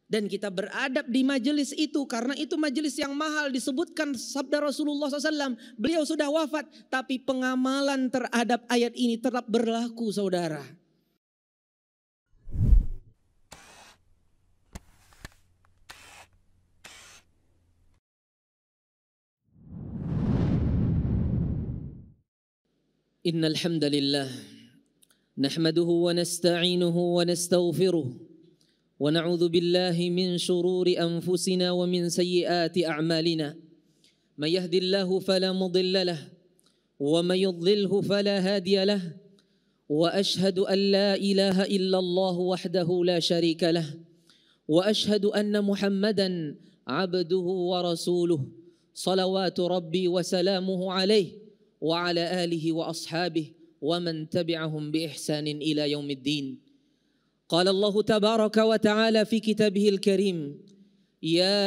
Dan kita beradab di majelis itu karena itu majelis yang mahal. Disebutkan sabda Rasulullah SAW, beliau sudah wafat tapi pengamalan terhadap ayat ini tetap berlaku saudara. Innal hamdalillah nahmaduhu wa nasta'inuhu wa nastaghfiruh. ونعوذ بالله من شرور أنفسنا ومن سيئات أعمالنا من يهد الله فلا مضل له ومن يضلله فلا هادي له وأشهد أن لا إله إلا الله وحده لا شريك له وأشهد أن محمدا عبده ورسوله صلوات ربي وسلامه عليه وعلى آله وأصحابه ومن تبعهم بإحسان إلى يوم الدين. قال الله تبارك وتعالى في كتابه الكريم يا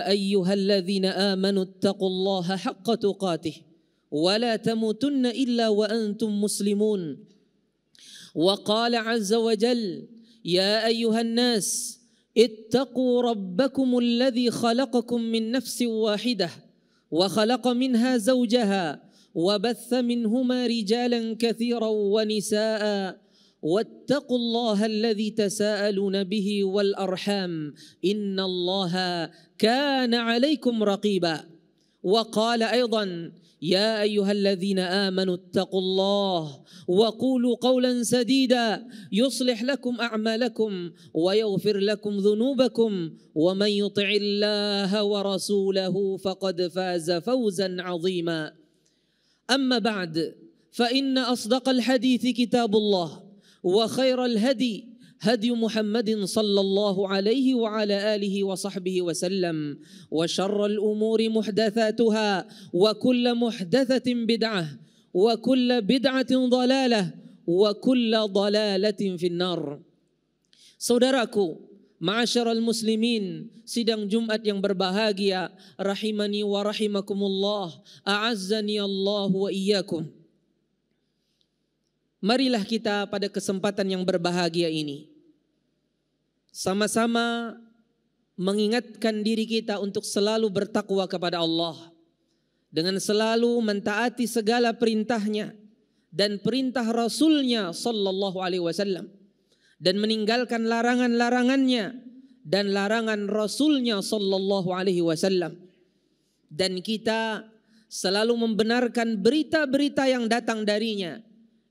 أيها الذين آمنوا اتقوا الله حق تقاته ولا تموتن إلا وأنتم مسلمون. وقال عز وجل يا أيها الناس اتقوا ربكم الذي خلقكم من نفس واحدة وخلق منها زوجها وبث منهما رجالا كثيرا ونساء واتقوا الله الذي تساءلون به والأرحام إن الله كان عليكم رقيبا. وقال أيضا يا أيها الذين آمنوا اتقوا الله وقولوا قولا سديدا يصلح لكم أعمالكم ويغفر لكم ذنوبكم ومن يطع الله ورسوله فقد فاز فوزا عظيما. أما بعد فإن أصدق الحديث كتاب الله وخير الهدي هدي محمد صلى الله عليه وعلى آله وصحبه وسلم وشر الأمور محدثاتها وكل محدثة بدعة وكل بدعة ضلالة وكل ضلالة في النار. Saudaraku, ma'asyiral muslimin, sidang Jumat yang berbahagia, rahimani wa rahimakumullah, a'azzani Allah wa iyyakum. Marilah kita pada kesempatan yang berbahagia ini sama-sama mengingatkan diri kita untuk selalu bertakwa kepada Allah dengan selalu mentaati segala perintahnya dan perintah Rasulnya sallallahu alaihi wasallam dan meninggalkan larangan-larangannya dan larangan Rasulnya sallallahu alaihi wasallam, dan kita selalu membenarkan berita-berita yang datang darinya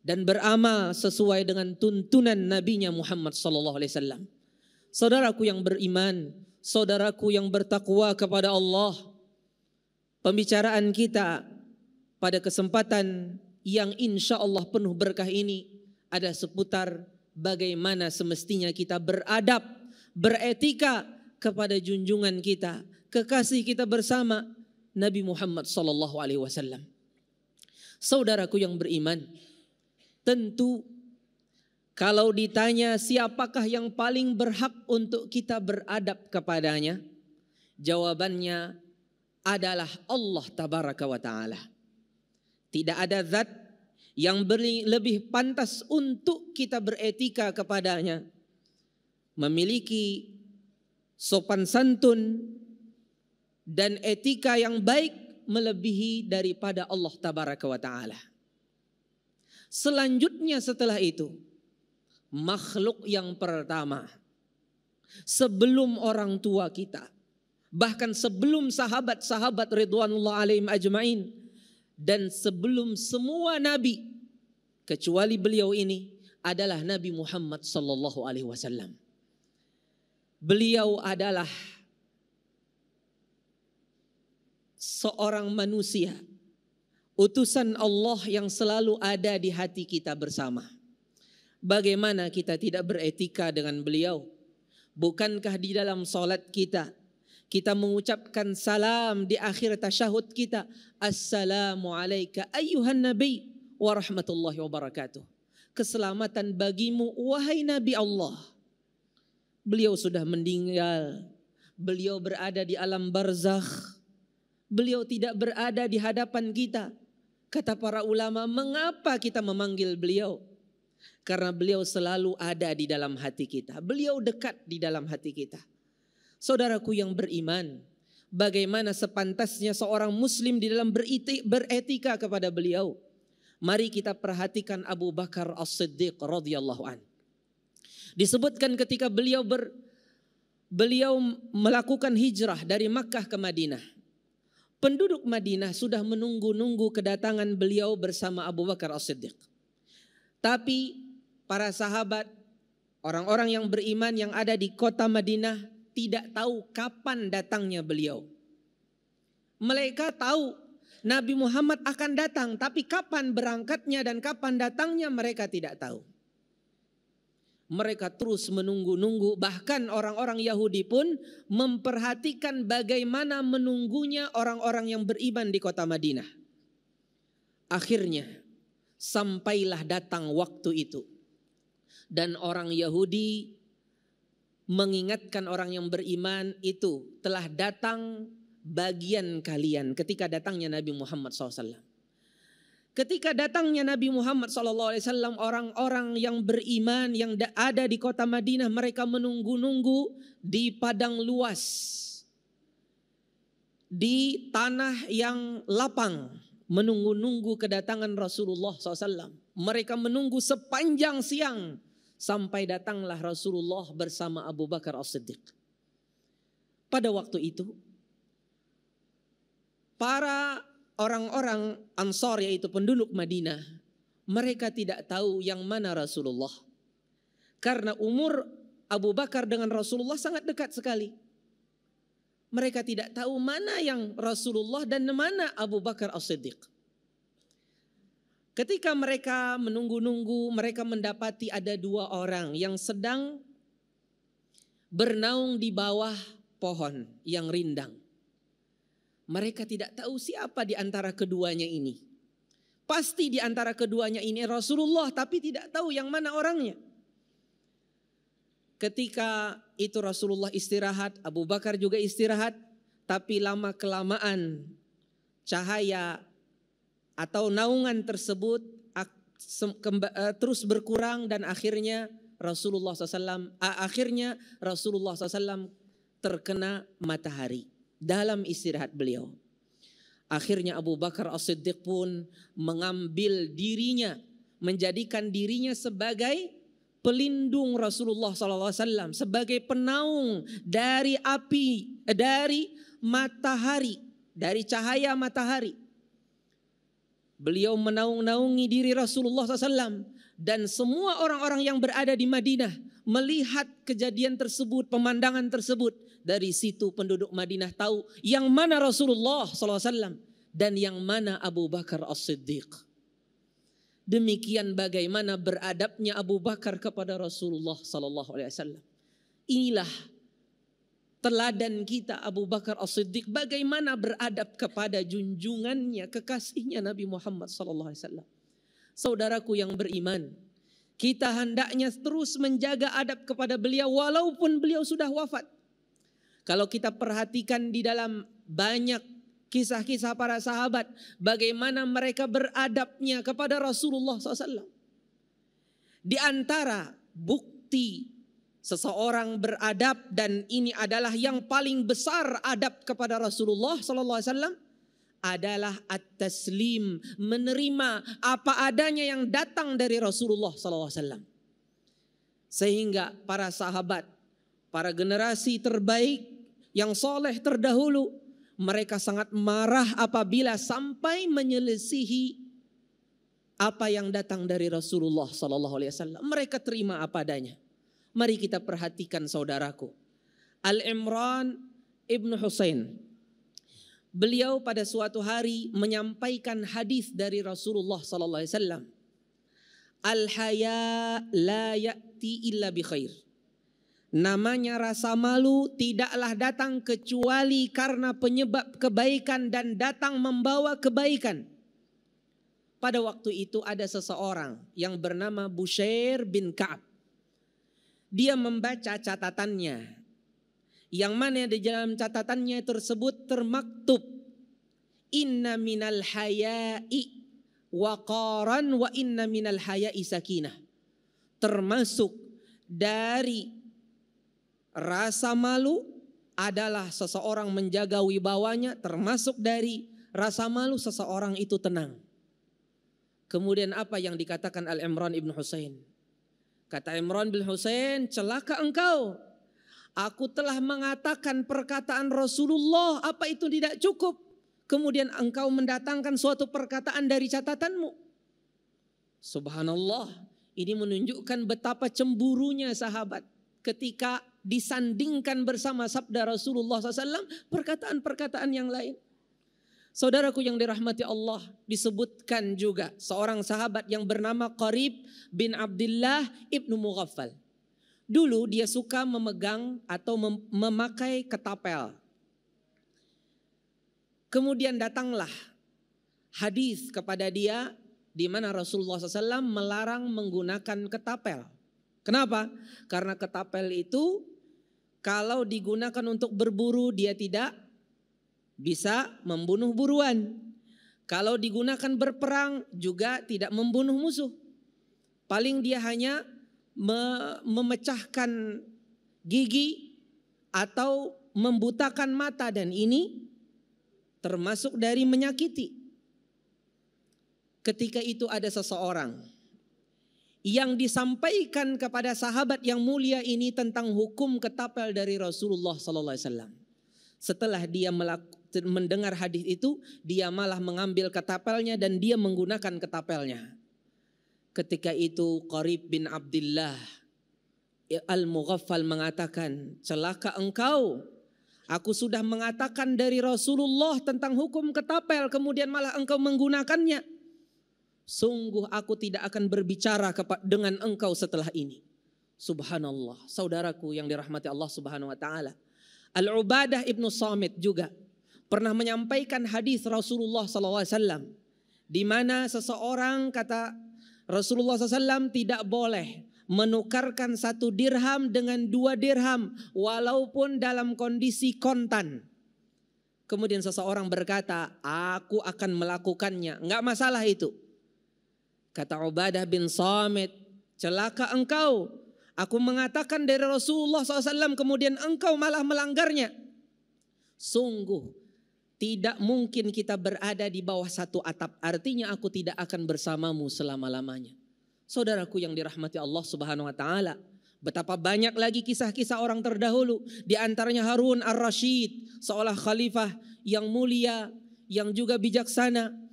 dan beramal sesuai dengan tuntunan Nabi-Nya Muhammad sallallahu alaihi wasallam. Saudaraku yang beriman, saudaraku yang bertakwa kepada Allah, pembicaraan kita pada kesempatan yang insya Allah penuh berkah ini adalah seputar bagaimana semestinya kita beradab, beretika kepada junjungan kita, kekasih kita bersama Nabi Muhammad sallallahu alaihi wasallam. Saudaraku yang beriman, tentu kalau ditanya siapakah yang paling berhak untuk kita beradab kepadanya, jawabannya adalah Allah tabaraka wa ta'ala. Tidak ada zat yang lebih pantas untuk kita beretika kepadanya, memiliki sopan santun dan etika yang baik melebihi daripada Allah tabaraka wa ta'ala. Selanjutnya setelah itu, makhluk yang pertama sebelum orang tua kita, bahkan sebelum sahabat-sahabat ridwanullah alaihim ajmain, dan sebelum semua nabi kecuali beliau ini adalah Nabi Muhammad sallallahu alaihi wasallam. Beliau adalah seorang manusia, utusan Allah yang selalu ada di hati kita bersama. Bagaimana kita tidak beretika dengan beliau? Bukankah di dalam salat kita mengucapkan salam di akhir tasyahud kita, Assalamu alayka ayyuhan nabi wa rahmatullahi wa barakatuh. Keselamatan bagimu wahai Nabi Allah. Beliau sudah meninggal, beliau berada di alam barzakh, beliau tidak berada di hadapan kita. Kata para ulama, mengapa kita memanggil beliau? Karena beliau selalu ada di dalam hati kita. Beliau dekat di dalam hati kita. Saudaraku yang beriman, bagaimana sepantasnya seorang muslim di dalam beretika kepada beliau. Mari kita perhatikan Abu Bakar As-Siddiq radhiyallahu an. Disebutkan ketika beliau melakukan hijrah dari Makkah ke Madinah. Penduduk Madinah sudah menunggu-nunggu kedatangan beliau bersama Abu Bakar As-Siddiq. Tapi para sahabat, orang-orang yang beriman yang ada di kota Madinah tidak tahu kapan datangnya beliau. Mereka tahu Nabi Muhammad akan datang, tapi kapan berangkatnya dan kapan datangnya mereka tidak tahu. Mereka terus menunggu-nunggu, bahkan orang-orang Yahudi pun memperhatikan bagaimana menunggunya orang-orang yang beriman di kota Madinah. Akhirnya sampailah datang waktu itu. Dan orang Yahudi mengingatkan orang yang beriman itu telah datang bagian kalian ketika datangnya Nabi Muhammad SAW. Ketika datangnya Nabi Muhammad SAW, orang-orang yang beriman yang ada di kota Madinah, mereka menunggu-nunggu di padang luas, di tanah yang lapang, menunggu-nunggu kedatangan Rasulullah SAW. Mereka menunggu sepanjang siang sampai datanglah Rasulullah bersama Abu Bakar As-Siddiq. Pada waktu itu, para orang-orang Ansar, yaitu penduduk Madinah, mereka tidak tahu yang mana Rasulullah. Karena umur Abu Bakar dengan Rasulullah sangat dekat sekali. Mereka tidak tahu mana yang Rasulullah dan mana Abu Bakar As-Siddiq. Ketika mereka menunggu-nunggu, mereka mendapati ada dua orang yang sedang bernaung di bawah pohon yang rindang. Mereka tidak tahu siapa di antara keduanya ini. Pasti di antara keduanya ini Rasulullah, tapi tidak tahu yang mana orangnya. Ketika itu Rasulullah istirahat, Abu Bakar juga istirahat, tapi lama-kelamaan cahaya atau naungan tersebut terus berkurang dan akhirnya Rasulullah SAW terkena matahari dalam istirahat beliau. Akhirnya Abu Bakar As-Siddiq pun mengambil dirinya, menjadikan dirinya sebagai pelindung Rasulullah SAW, sebagai penaung dari api, dari matahari, dari cahaya matahari. Beliau menaung-naungi diri Rasulullah SAW, dan semua orang-orang yang berada di Madinah melihat kejadian tersebut, pemandangan tersebut. Dari situ penduduk Madinah tahu yang mana Rasulullah SAW dan yang mana Abu Bakar As-Siddiq. Demikian bagaimana beradabnya Abu Bakar kepada Rasulullah SAW. Inilah teladan kita Abu Bakar As-Siddiq, bagaimana beradab kepada junjungannya, kekasihnya Nabi Muhammad SAW. Saudaraku yang beriman, kita hendaknya terus menjaga adab kepada beliau walaupun beliau sudah wafat. Kalau kita perhatikan di dalam banyak kisah-kisah para sahabat, bagaimana mereka beradabnya kepada Rasulullah SAW. Di antara bukti seseorang beradab, dan ini adalah yang paling besar adab kepada Rasulullah SAW, adalah at-taslim, menerima apa adanya yang datang dari Rasulullah SAW. Sehingga para sahabat, para generasi terbaik yang soleh terdahulu, mereka sangat marah apabila sampai menyelisihi apa yang datang dari Rasulullah SAW. Mereka terima apa adanya. Mari kita perhatikan saudaraku. Al-Imran ibn Husain, beliau pada suatu hari menyampaikan hadis dari Rasulullah SAW. Al-haya la ya'ti illa bi khair. Namanya rasa malu tidaklah datang kecuali karena penyebab kebaikan dan datang membawa kebaikan. Pada waktu itu ada seseorang yang bernama Bushair bin Ka'ab. Dia membaca catatannya, yang mana di dalam catatannya tersebut termaktub, inna minal haya'i waqaran wa inna minal haya'i sakinah. Termasuk dari rasa malu adalah seseorang menjaga wibawanya, termasuk dari rasa malu seseorang itu tenang. Kemudian apa yang dikatakan Al-Imran ibn Husain? Kata Imran bin Husain, celaka engkau. Aku telah mengatakan perkataan Rasulullah, apa itu tidak cukup? Kemudian engkau mendatangkan suatu perkataan dari catatanmu. Subhanallah, ini menunjukkan betapa cemburunya sahabat ketika disandingkan bersama sabda Rasulullah SAW perkataan-perkataan yang lain. Saudaraku yang dirahmati Allah, disebutkan juga seorang sahabat yang bernama Qarib bin Abdullah ibnu Mughaffal. Dulu dia suka memegang atau memakai ketapel. Kemudian datanglah hadis kepada dia di mana Rasulullah SAW melarang menggunakan ketapel. Kenapa? Karena ketapel itu kalau digunakan untuk berburu dia tidak bisa membunuh buruan. Kalau digunakan berperang juga tidak membunuh musuh. Paling dia hanya memecahkan gigi atau membutakan mata, dan ini termasuk dari menyakiti. Ketika itu ada seseorang yang disampaikan kepada sahabat yang mulia ini tentang hukum ketapel dari Rasulullah SAW. Setelah dia mendengar hadis itu, dia malah mengambil ketapelnya dan dia menggunakan ketapelnya. Ketika itu Qarib bin Abdullah Al-Mughaffal mengatakan, celaka engkau. Aku sudah mengatakan dari Rasulullah tentang hukum ketapel, kemudian malah engkau menggunakannya. Sungguh aku tidak akan berbicara dengan engkau setelah ini. Subhanallah, saudaraku yang dirahmati Allah Subhanahu wa taala. Al-Ubadah ibnu Samit juga pernah menyampaikan hadis Rasulullah SAW, di mana seseorang, kata Rasulullah SAW, tidak boleh menukarkan 1 dirham dengan 2 dirham walaupun dalam kondisi kontan. Kemudian seseorang berkata, aku akan melakukannya, enggak masalah itu. Kata Ubadah bin Samit, celaka engkau. Aku mengatakan dari Rasulullah SAW kemudian engkau malah melanggarnya. Sungguh tidak mungkin kita berada di bawah satu atap. Artinya aku tidak akan bersamamu selama-lamanya. Saudaraku yang dirahmati Allah Subhanahu wa taala, betapa banyak lagi kisah-kisah orang terdahulu. Di antaranya Harun ar-Rasyid, seolah khalifah yang mulia, yang juga bijaksana.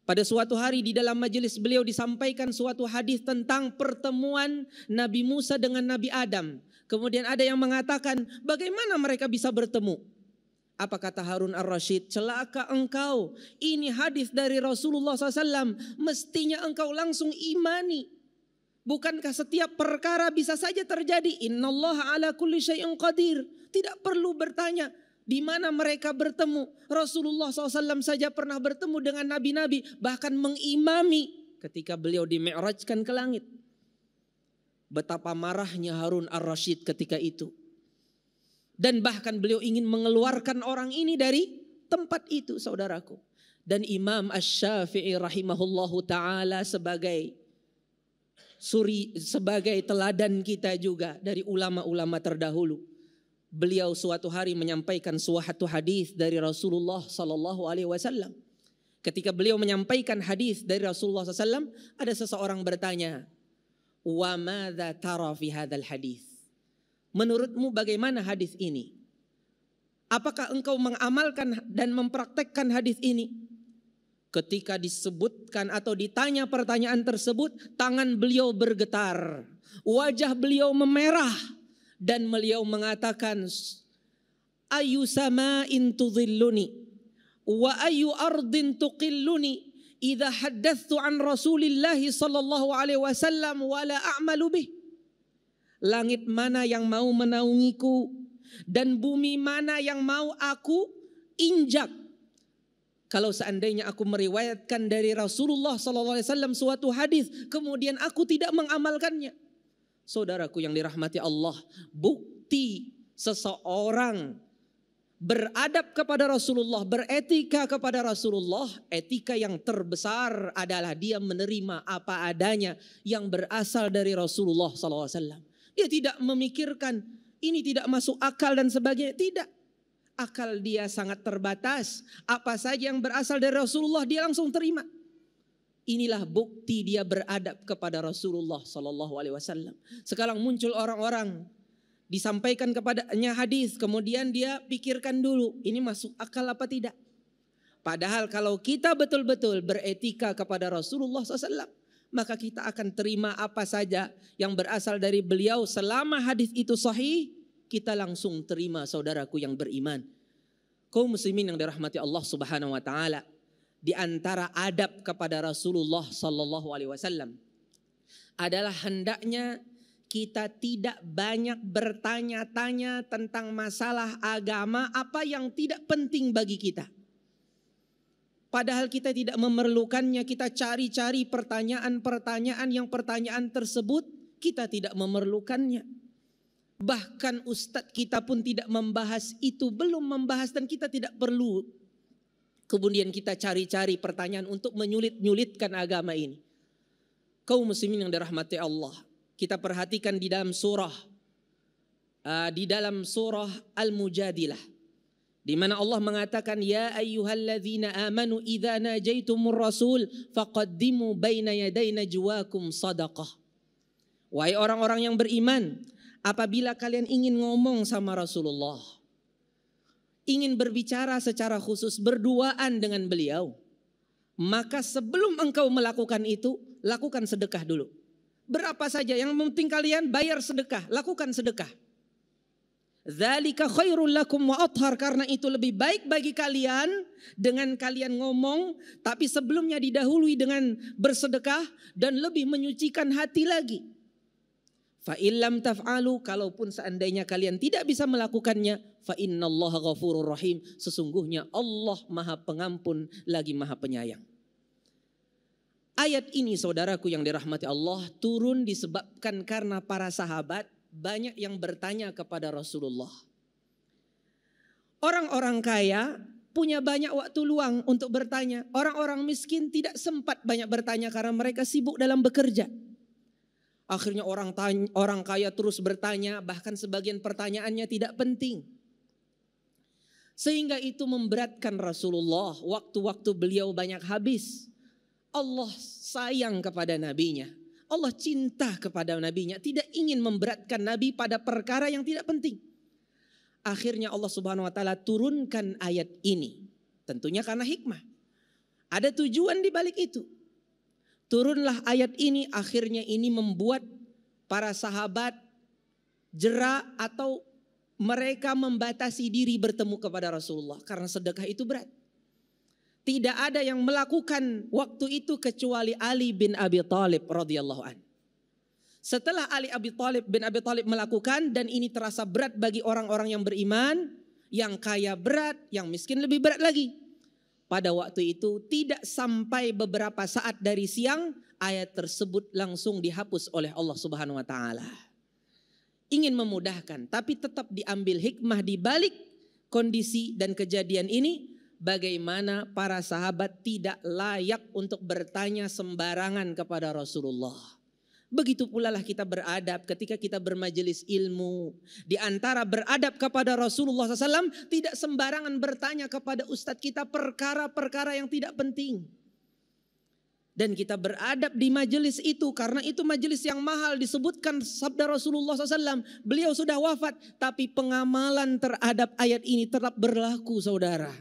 Pada suatu hari di dalam majelis beliau disampaikan suatu hadis tentang pertemuan Nabi Musa dengan Nabi Adam. Kemudian ada yang mengatakan, bagaimana mereka bisa bertemu? Apa kata Harun ar-Rasyid? Celaka engkau, ini hadis dari Rasulullah SAW, mestinya engkau langsung imani. Bukankah setiap perkara bisa saja terjadi? Innallaha ala kulli syai'in qadir. Tidak perlu bertanya di mana mereka bertemu. Rasulullah SAW saja pernah bertemu dengan nabi-nabi, bahkan mengimami ketika beliau di-mi'rajkan ke langit. Betapa marahnya Harun ar-Rasyid ketika itu. Dan bahkan beliau ingin mengeluarkan orang ini dari tempat itu, saudaraku. Dan Imam Asy-Syafi'i rahimahullahu ta'ala sebagai teladan kita juga dari ulama-ulama terdahulu. Beliau suatu hari menyampaikan suatu hadis dari Rasulullah sallallahu alaihi wasallam. Ketika beliau menyampaikan hadis dari Rasulullah SAW, ada seseorang bertanya, "Wa madza tara fi hadzal hadis?" Menurutmu bagaimana hadis ini? Apakah engkau mengamalkan dan mempraktekkan hadis ini? Ketika disebutkan atau ditanya pertanyaan tersebut, tangan beliau bergetar, wajah beliau memerah, dan beliau mengatakan, ayu sama'in tudhilluni wa ayu ardin tuqilluni idza haddathtu an Rasulillah sallallahu alaihi wasallam wa la a'malu bih. Langit mana yang mau menaungiku dan bumi mana yang mau aku injak kalau seandainya aku meriwayatkan dari Rasulullah SAW suatu hadis kemudian aku tidak mengamalkannya. Saudaraku yang dirahmati Allah, bukti seseorang beradab kepada Rasulullah, beretika kepada Rasulullah, etika yang terbesar adalah dia menerima apa adanya yang berasal dari Rasulullah SAW. Dia tidak memikirkan ini tidak masuk akal dan sebagainya, tidak. akal dia sangat terbatas. Apa saja yang berasal dari Rasulullah dia langsung terima. Inilah bukti dia beradab kepada Rasulullah Sallallahu Alaihi Wasallam. Sekarang muncul orang-orang disampaikan kepadanya hadis, kemudian dia pikirkan dulu ini masuk akal apa tidak. Padahal kalau kita betul-betul beretika kepada Rasulullah SAW, maka kita akan terima apa saja yang berasal dari beliau. Selama hadis itu sahih, kita langsung terima, saudaraku yang beriman. Kaum muslimin yang dirahmati Allah Subhanahu wa taala, di antara adab kepada Rasulullah sallallahu alaihi wasallam adalah hendaknya kita tidak banyak bertanya-tanya tentang masalah agama apa yang tidak penting bagi kita. Padahal kita tidak memerlukannya, kita cari-cari pertanyaan-pertanyaan yang pertanyaan tersebut kita tidak memerlukannya. Bahkan ustadz kita pun tidak membahas itu, belum membahas dan kita tidak perlu. Kemudian kita cari-cari pertanyaan untuk menyulit-nyulitkan agama ini. Kaum muslimin yang dirahmati Allah, kita perhatikan di dalam surah Al-Mujadilah, di mana Allah mengatakan, ya ayyuhalladzina amanu idza najaitumur rasul faqaddimu baina yaday najwakum sadaqah. Wahai orang-orang yang beriman, apabila kalian ingin ngomong sama Rasulullah, ingin berbicara secara khusus berduaan dengan beliau, maka sebelum engkau melakukan itu, lakukan sedekah dulu. Berapa saja, yang penting kalian bayar sedekah, lakukan sedekah. Dzalika khairul lakum wa athhar, karena itu lebih baik bagi kalian dengan kalian ngomong, tapi sebelumnya didahului dengan bersedekah dan lebih menyucikan hati lagi. Fa illam taf'alu, kalaupun seandainya kalian tidak bisa melakukannya, fa innallaha ghafurur rahim, sesungguhnya Allah Maha Pengampun lagi Maha Penyayang. Ayat ini saudaraku yang dirahmati Allah turun disebabkan karena para sahabat banyak yang bertanya kepada Rasulullah. Orang-orang kaya punya banyak waktu luang untuk bertanya. Orang-orang miskin tidak sempat banyak bertanya karena mereka sibuk dalam bekerja. Akhirnya orang kaya terus bertanya, bahkan sebagian pertanyaannya tidak penting. Sehingga itu memberatkan Rasulullah, waktu-waktu beliau banyak habis. Allah sayang kepada nabinya. Allah cinta kepada nabinya, tidak ingin memberatkan nabi pada perkara yang tidak penting. Akhirnya Allah Subhanahu wa taala turunkan ayat ini. Tentunya karena hikmah. Ada tujuan di balik itu. Turunlah ayat ini, akhirnya ini membuat para sahabat jera atau mereka membatasi diri bertemu kepada Rasulullah karena sedekah itu berat. Tidak ada yang melakukan waktu itu kecuali Ali bin Abi Thalib radhiyallahu an. Setelah Ali bin Abi Thalib melakukan, dan ini terasa berat bagi orang-orang yang beriman, yang kaya berat, yang miskin lebih berat lagi. Pada waktu itu tidak sampai beberapa saat dari siang, ayat tersebut langsung dihapus oleh Allah Subhanahu wa taala. Ingin memudahkan, tapi tetap diambil hikmah di balik kondisi dan kejadian ini. Bagaimana para sahabat tidak layak untuk bertanya sembarangan kepada Rasulullah. Begitu pula lah kita beradab ketika kita bermajelis ilmu. Di antara beradab kepada Rasulullah SAW, tidak sembarangan bertanya kepada ustadz kita perkara-perkara yang tidak penting. Dan kita beradab di majelis itu, karena itu majelis yang mahal. Disebutkan sabda Rasulullah SAW, beliau sudah wafat, tapi pengamalan terhadap ayat ini tetap berlaku, saudara.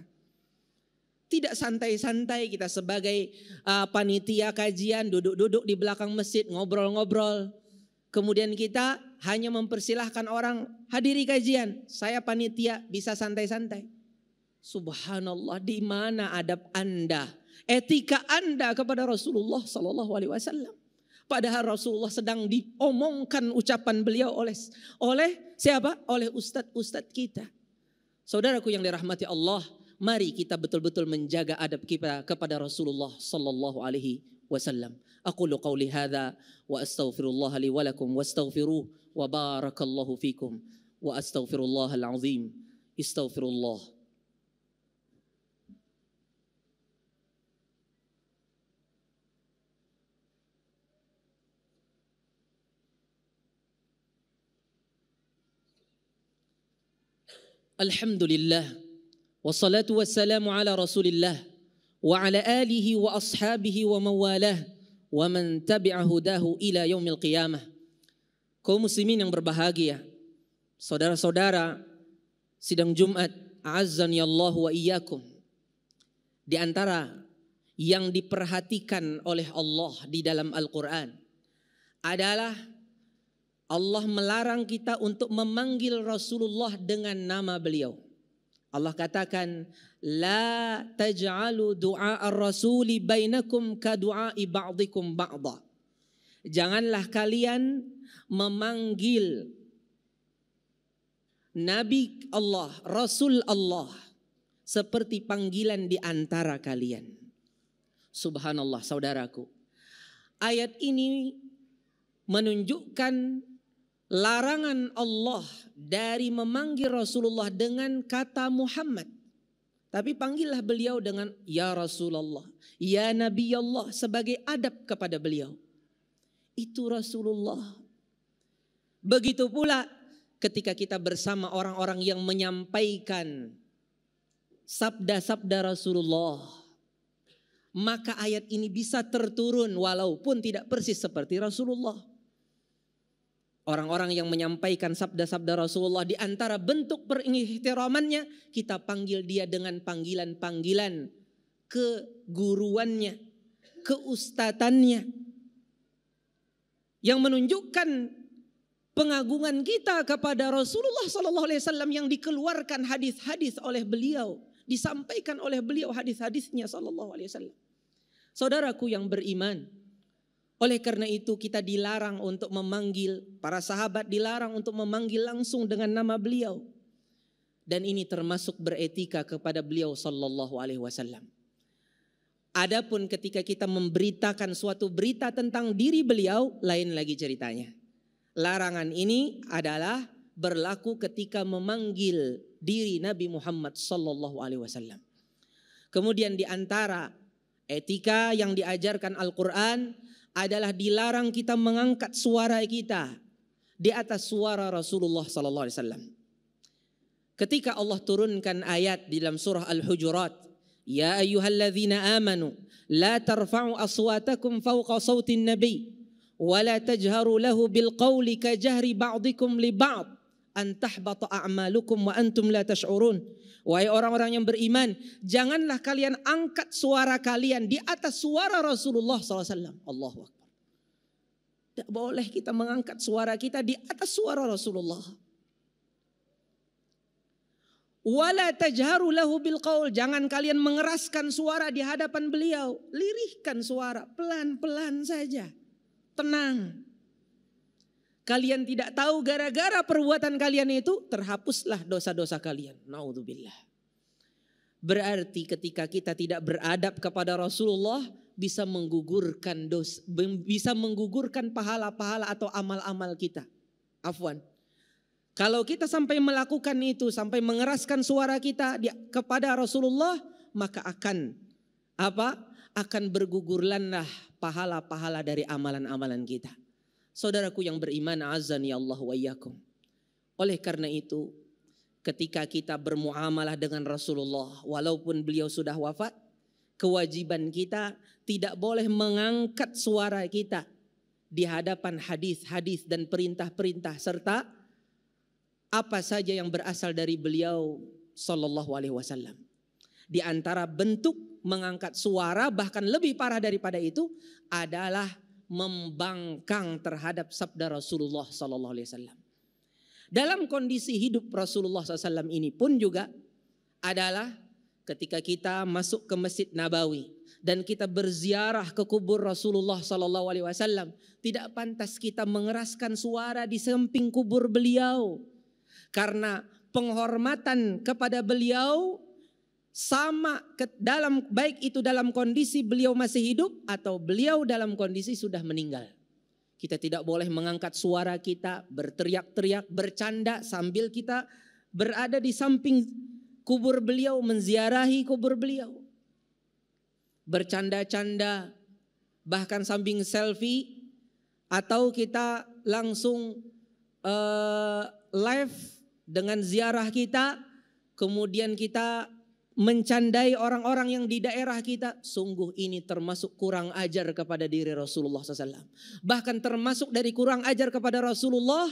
Tidak santai-santai kita sebagai panitia kajian duduk-duduk di belakang masjid ngobrol-ngobrol. Kemudian kita hanya mempersilahkan orang hadiri kajian. Saya panitia, bisa santai-santai. Subhanallah, di mana adab Anda, etika Anda kepada Rasulullah Sallallahu Alaihi Wasallam? Padahal Rasulullah sedang diomongkan ucapan beliau oleh siapa? Oleh ustadz-ustadz kita. Saudaraku yang dirahmati Allah, mari kita betul-betul menjaga adab kita kepada Rasulullah sallallahu alaihi wasallam. Aqulu qauli hadza wa astaghfirullah li wa lakum wastaghfiruh wa barakallahu fikum wa astaghfirullahal azim. Astaghfirullah. Alhamdulillah. Wassalatu wassalamu ala Rasulillah wa ala alihi wa ashabihi wa mawalah wa man tabi'a hudahu ila yaumil qiyamah. Kaum muslimin yang berbahagia, saudara-saudara sidang Jumat, a'azzani Allah wa iyyakum. Di antara yang diperhatikan oleh Allah di dalam Al-Quran adalah Allah melarang kita untuk memanggil Rasulullah dengan nama beliau. Allah katakan, la taj'alu du'a ar-rasuli bainakum ka du'ai ba'dikum ba'da. Janganlah kalian memanggil Nabi Allah, Rasul Allah seperti panggilan di antara kalian. Subhanallah saudaraku. Ayat ini menunjukkan larangan Allah dari memanggil Rasulullah dengan kata Muhammad. Tapi panggillah beliau dengan ya Rasulullah, ya Nabi Allah sebagai adab kepada beliau. Itu Rasulullah. Begitu pula ketika kita bersama orang-orang yang menyampaikan sabda-sabda Rasulullah, maka ayat ini bisa terturun walaupun tidak persis seperti Rasulullah. Orang-orang yang menyampaikan sabda-sabda Rasulullah, di antara bentuk pengihtiromannya, kita panggil dia dengan panggilan-panggilan keguruannya, keustatannya, yang menunjukkan pengagungan kita kepada Rasulullah SAW yang dikeluarkan hadis-hadis oleh beliau, disampaikan oleh beliau hadis-hadisnya SAW. Saudaraku yang beriman, oleh karena itu kita dilarang untuk memanggil, para sahabat dilarang untuk memanggil langsung dengan nama beliau. Dan ini termasuk beretika kepada beliau sallallahu alaihi wasallam. Adapun ketika kita memberitakan suatu berita tentang diri beliau, lain lagi ceritanya. Larangan ini adalah berlaku ketika memanggil diri Nabi Muhammad sallallahu alaihi wasallam. Kemudian di antara etika yang diajarkan Al-Quran adalah dilarang kita mengangkat suara kita di atas suara Rasulullah sallallahu alaihi wasallam. Ketika Allah turunkan ayat di dalam surah Al-Hujurat, ya ayyuhalladzina amanu la tarfa'u aswatakum fawqa sautin nabi wa la tajharu lahu bil qawli ka jahri ba'dikum li ba'd an tahbata a'malukum wa antum la tash'urun. Wahai orang-orang yang beriman, janganlah kalian angkat suara kalian di atas suara Rasulullah SAW. Allahu Akbar. Tidak boleh kita mengangkat suara kita di atas suara Rasulullah. Wala tajharu lahu bil qaul. Jangan kalian mengeraskan suara di hadapan beliau. Lirihkan suara, pelan-pelan saja. Tenang. Kalian tidak tahu gara-gara perbuatan kalian itu terhapuslah dosa-dosa kalian. Naudzubillah. Berarti ketika kita tidak beradab kepada Rasulullah bisa menggugurkan dosa, bisa menggugurkan pahala-pahala atau amal-amal kita. Afwan. Kalau kita sampai melakukan itu, sampai mengeraskan suara kita kepada Rasulullah, maka akan apa? Akan bergugurlanlah pahala-pahala dari amalan-amalan kita. Saudaraku yang beriman, azani Allah wa iyyakum. Oleh karena itu, ketika kita bermuamalah dengan Rasulullah, walaupun beliau sudah wafat, kewajiban kita tidak boleh mengangkat suara kita di hadapan hadis-hadis dan perintah-perintah serta apa saja yang berasal dari beliau sallallahu alaihi wasallam. Di antara bentuk mengangkat suara, bahkan lebih parah daripada itu adalah membangkang terhadap sabda Rasulullah sallallahu alaihi wasallam. Dalam kondisi hidup Rasulullah SAW ini pun juga adalah ketika kita masuk ke Masjid Nabawi dan kita berziarah ke kubur Rasulullah sallallahu alaihi wasallam, tidak pantas kita mengeraskan suara di samping kubur beliau. Karena penghormatan kepada beliau sama dalam baik itu dalam kondisi beliau masih hidup atau beliau dalam kondisi sudah meninggal. Kita tidak boleh mengangkat suara kita, berteriak-teriak, bercanda sambil kita berada di samping kubur beliau, menziarahi kubur beliau. Bercanda-canda, bahkan sambil selfie, atau kita langsung live dengan ziarah kita, kemudian kita mencandai orang-orang yang di daerah kita, sungguh ini termasuk kurang ajar kepada diri Rasulullah SAW. Bahkan termasuk dari kurang ajar kepada Rasulullah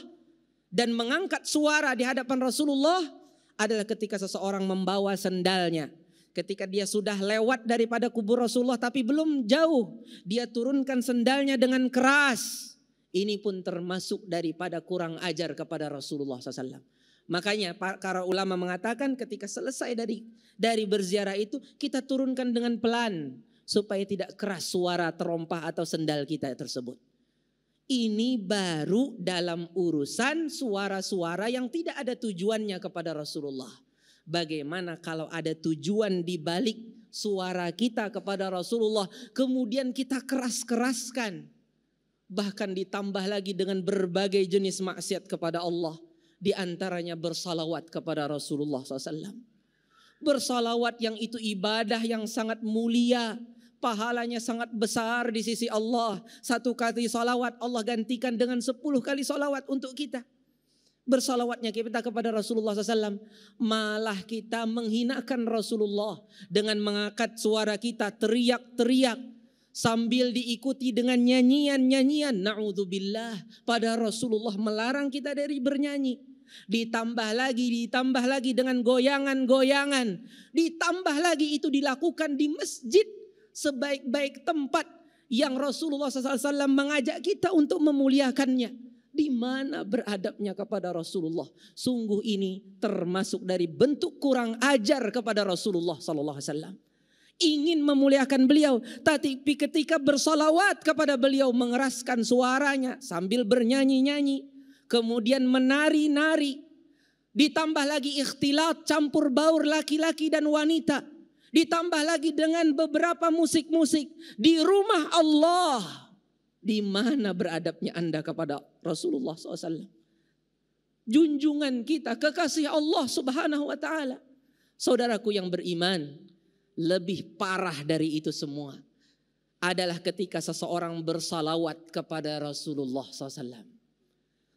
dan mengangkat suara di hadapan Rasulullah adalah ketika seseorang membawa sendalnya. Ketika dia sudah lewat daripada kubur Rasulullah tapi belum jauh, dia turunkan sendalnya dengan keras. Ini pun termasuk daripada kurang ajar kepada Rasulullah SAW. Makanya para ulama mengatakan ketika selesai dari berziarah itu, kita turunkan dengan pelan supaya tidak keras suara terompah atau sendal kita tersebut. Ini baru dalam urusan suara-suara yang tidak ada tujuannya kepada Rasulullah. Bagaimana kalau ada tujuan di balik suara kita kepada Rasulullah, kemudian kita keras-keraskan, bahkan ditambah lagi dengan berbagai jenis maksiat kepada Allah. Di antaranya bersalawat kepada Rasulullah SAW. Bersalawat yang itu ibadah yang sangat mulia, pahalanya sangat besar di sisi Allah. 1 kali salawat Allah gantikan dengan 10 kali salawat untuk kita. Bersalawatnya kita kepada Rasulullah SAW, malah kita menghinakan Rasulullah dengan mengangkat suara kita teriak-teriak sambil diikuti dengan nyanyian-nyanyian. Na'udzubillah, pada Rasulullah melarang kita dari bernyanyi. Ditambah lagi dengan goyangan-goyangan. Ditambah lagi itu dilakukan di masjid, sebaik-baik tempat yang Rasulullah SAW mengajak kita untuk memuliakannya. Di mana beradabnya kepada Rasulullah? Sungguh ini termasuk dari bentuk kurang ajar kepada Rasulullah SAW. Ingin memuliakan beliau, tapi ketika bersalawat kepada beliau mengeraskan suaranya sambil bernyanyi-nyanyi, kemudian menari-nari, ditambah lagi ikhtilat, campur baur laki-laki dan wanita, ditambah lagi dengan beberapa musik-musik di rumah Allah. Di mana beradabnya Anda kepada Rasulullah SAW? Junjungan kita, kekasih Allah Subhanahu wa ta'ala. Saudaraku yang beriman, lebih parah dari itu semua adalah ketika seseorang bersalawat kepada Rasulullah SAW.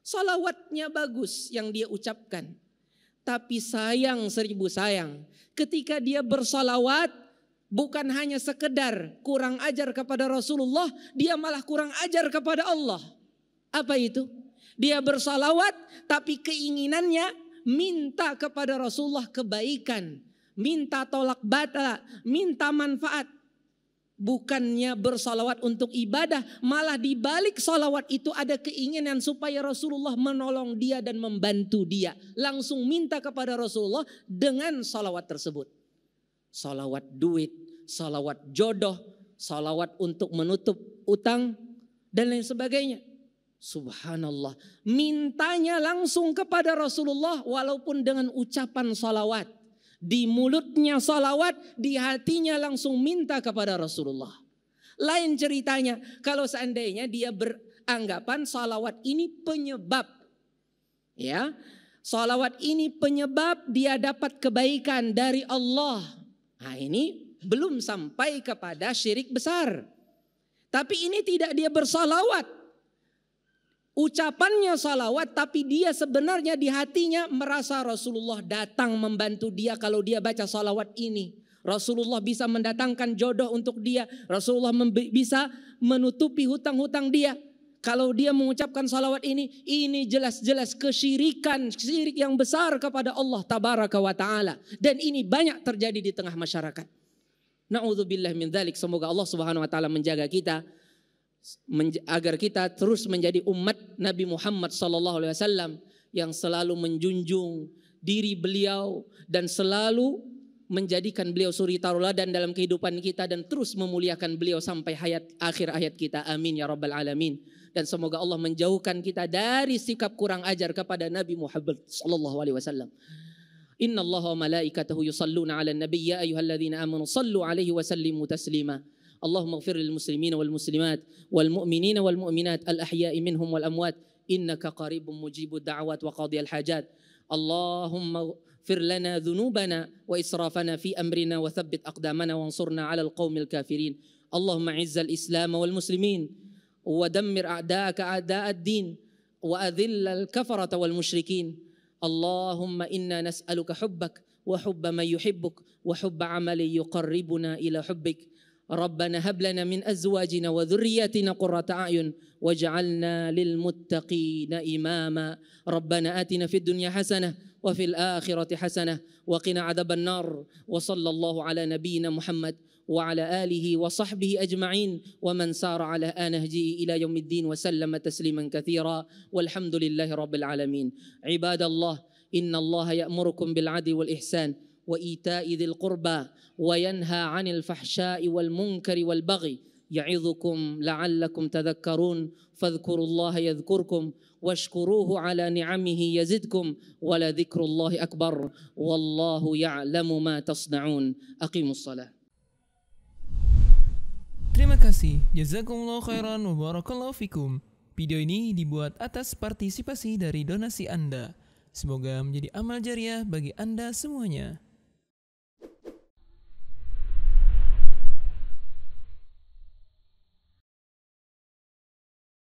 Salawatnya bagus yang dia ucapkan, tapi sayang 1000 sayang, ketika dia bersalawat bukan hanya sekedar kurang ajar kepada Rasulullah, dia malah kurang ajar kepada Allah. Apa itu? Dia bersalawat tapi keinginannya minta kepada Rasulullah kebaikan, minta tolak bala, minta manfaat. Bukannya bersalawat untuk ibadah, malah di balik salawat itu ada keinginan supaya Rasulullah menolong dia dan membantu dia. Langsung minta kepada Rasulullah dengan salawat tersebut. Salawat duit, salawat jodoh, salawat untuk menutup utang dan lain sebagainya. Subhanallah, mintanya langsung kepada Rasulullah walaupun dengan ucapan salawat. Di mulutnya salawat, di hatinya langsung minta kepada Rasulullah. Lain ceritanya kalau seandainya dia beranggapan salawat ini penyebab, ya, salawat ini penyebab dia dapat kebaikan dari Allah. Nah, ini belum sampai kepada syirik besar. Tapi ini tidak dia bersalawat. Ucapannya salawat, tapi dia sebenarnya di hatinya merasa Rasulullah datang membantu dia kalau dia baca salawat ini. Rasulullah bisa mendatangkan jodoh untuk dia. Rasulullah bisa menutupi hutang-hutang dia. Kalau dia mengucapkan salawat ini jelas-jelas kesyirikan, syirik yang besar kepada Allah Tabaraka wa Ta'ala. Dan ini banyak terjadi di tengah masyarakat. Na'udzubillah min dzalik. Semoga Allah Subhanahu wa Ta'ala menjaga kita agar kita terus menjadi umat Nabi Muhammad SAW yang selalu menjunjung diri beliau dan selalu menjadikan beliau suri tauladan dalam kehidupan kita dan terus memuliakan beliau sampai akhir hayat kita. Amin ya rabbal alamin. Dan semoga Allah menjauhkan kita dari sikap kurang ajar kepada Nabi Muhammad SAW. Inna Allah wa malaikatahu yusalluna ala nabi ya ayyuhalladzina amanu sallu alaihi wa sallimu taslima. اللهم اغفر للمسلمين والمسلمات والمؤمنين والمؤمنات الأحياء منهم والأموات إنك قريب مجيب الدعوات وقاضي الحاجات اللهم اغفر لنا ذنوبنا وإسرافنا في أمرنا وثبت أقدامنا وانصرنا على القوم الكافرين اللهم أعز الإسلام والمسلمين ودمر أعداءك أعداء الدين وأذل الكفرة والمشركين Allahumma inna nas'aluka hubbak wa hubba man yuhibbuk wa hubba amali yuqarribuna ila hubbik. Rabbana hab lana min azwajina wa dhurriyyatina qurrata a'yun waj'alna lil muttaqina imama. Rabbana atina fid dunya hasanah wa fil akhirati hasanah wa qina adzaban nar. Wa sallallahu ala nabiyyina Muhammad wa ala alihi wa sahbihi ajma'in wa man sara ala nahjihi ila yaumiddin wa sallama tasliman katsira walhamdulillahi rabbil alamin. Ibadallah, innallaha ya'murukum bil 'adli wal ihsan wa ita'i dzil qurba wa yanha 'anil fahsya'i wal munkari wal baghi ya'idzukum la'allakum tadhakkarun. Fadhkurullaha yadhkurkum washkuruhu 'ala ni'amihi yazidkum wa la dzikrullahi akbar wallahu ya'lamu ma tasna'un. Aqimus shalah. Terima kasih, jazakumullah khairan wa barakallahu fikum. Video ini dibuat atas partisipasi dari donasi Anda. Semoga menjadi amal jariah bagi Anda semuanya.